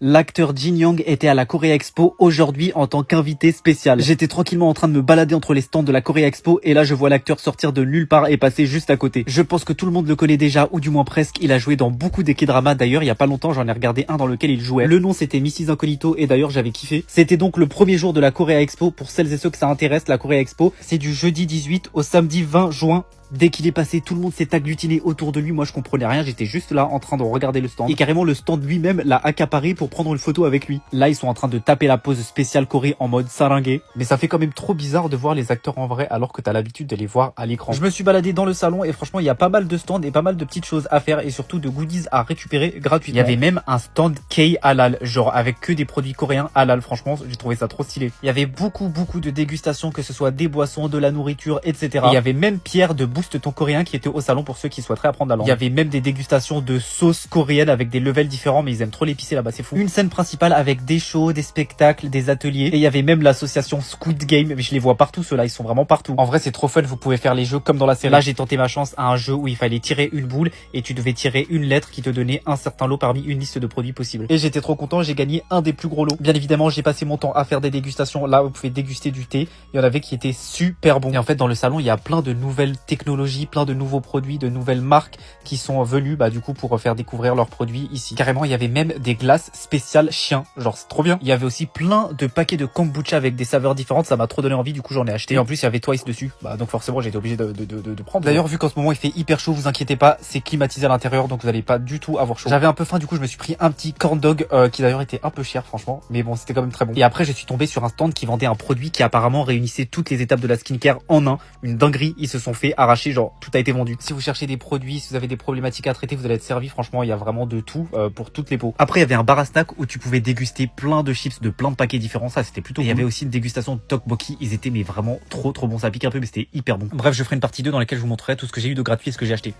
L'acteur Jin Young était à la Korea Expo aujourd'hui en tant qu'invité spécial. J'étais tranquillement en train de me balader entre les stands de la Korea Expo et là je vois l'acteur sortir de nulle part et passer juste à côté. Je pense que tout le monde le connaît déjà ou du moins presque. Il a joué dans beaucoup des K-dramas d'ailleurs. Il y a pas longtemps j'en ai regardé un dans lequel il jouait. Le nom c'était Mrs Incognito et d'ailleurs j'avais kiffé. C'était donc le premier jour de la Korea Expo. Pour celles et ceux que ça intéresse, la Korea Expo c'est du jeudi 18 au samedi 20 juin. Dès qu'il est passé, tout le monde s'est agglutiné autour de lui. Moi, je comprenais rien. J'étais juste là en train de regarder le stand. Et carrément, le stand lui-même l'a accaparé pour prendre une photo avec lui. Là, ils sont en train de taper la pose spéciale Corée en mode saringué. Mais ça fait quand même trop bizarre de voir les acteurs en vrai alors que t'as l'habitude de les voir à l'écran. Je me suis baladé dans le salon et franchement, il y a pas mal de stands et pas mal de petites choses à faire et surtout de goodies à récupérer gratuitement. Il y avait même un stand K halal, genre avec que des produits coréens halal. Franchement, j'ai trouvé ça trop stylé. Il y avait beaucoup de dégustations, que ce soit des boissons, de la nourriture, etc. Et il y avait même Pierre de Boost ton coréen qui était au salon pour ceux qui souhaiteraient apprendre la langue. Il y avait même des dégustations de sauces coréennes avec des levels différents, mais ils aiment trop l'épicé là-bas, c'est fou. Une scène principale avec des shows, des spectacles, des ateliers. Et il y avait même l'association Squid Game, mais je les vois partout, ceux-là, ils sont vraiment partout. En vrai, c'est trop fun, vous pouvez faire les jeux comme dans la série. Là, j'ai tenté ma chance à un jeu où il fallait tirer une boule et tu devais tirer une lettre qui te donnait un certain lot parmi une liste de produits possibles. Et j'étais trop content, j'ai gagné un des plus gros lots. Bien évidemment, j'ai passé mon temps à faire des dégustations. Là, vous pouvez déguster du thé. Il y en avait qui étaient super bons. Et en fait, dans le salon, il y a plein de nouvelles technologies, plein de nouveaux produits, de nouvelles marques qui sont venues du coup pour faire découvrir leurs produits ici. Carrément, il y avait même des glaces spéciales chiens, genre c'est trop bien. Il y avait aussi plein de paquets de kombucha avec des saveurs différentes, ça m'a trop donné envie, du coup j'en ai acheté. Et en plus il y avait Twice dessus, donc forcément j'ai été obligé de prendre. D'ailleurs, vu qu'en ce moment il fait hyper chaud, vous inquiétez pas, c'est climatisé à l'intérieur donc vous allez pas du tout avoir chaud. J'avais un peu faim, du coup je me suis pris un petit corn dog qui d'ailleurs était un peu cher franchement, mais bon c'était quand même très bon. Et après je suis tombé sur un stand qui vendait un produit qui apparemment réunissait toutes les étapes de la skincare en un. Une dinguerie, ils se sont fait arracher, genre tout a été vendu. Si vous cherchez des produits, si vous avez des problématiques à traiter, vous allez être servi. Franchement, il y a vraiment de tout pour toutes les peaux. Après, il y avait un bar à snack où tu pouvais déguster plein de chips de plein de paquets différents. Ça, c'était plutôt cool. Il y avait aussi une dégustation de tteokbokki. Ils étaient mais vraiment trop bons. Ça pique un peu, mais c'était hyper bon. Bref, je ferai une partie 2 dans laquelle je vous montrerai tout ce que j'ai eu de gratuit et ce que j'ai acheté.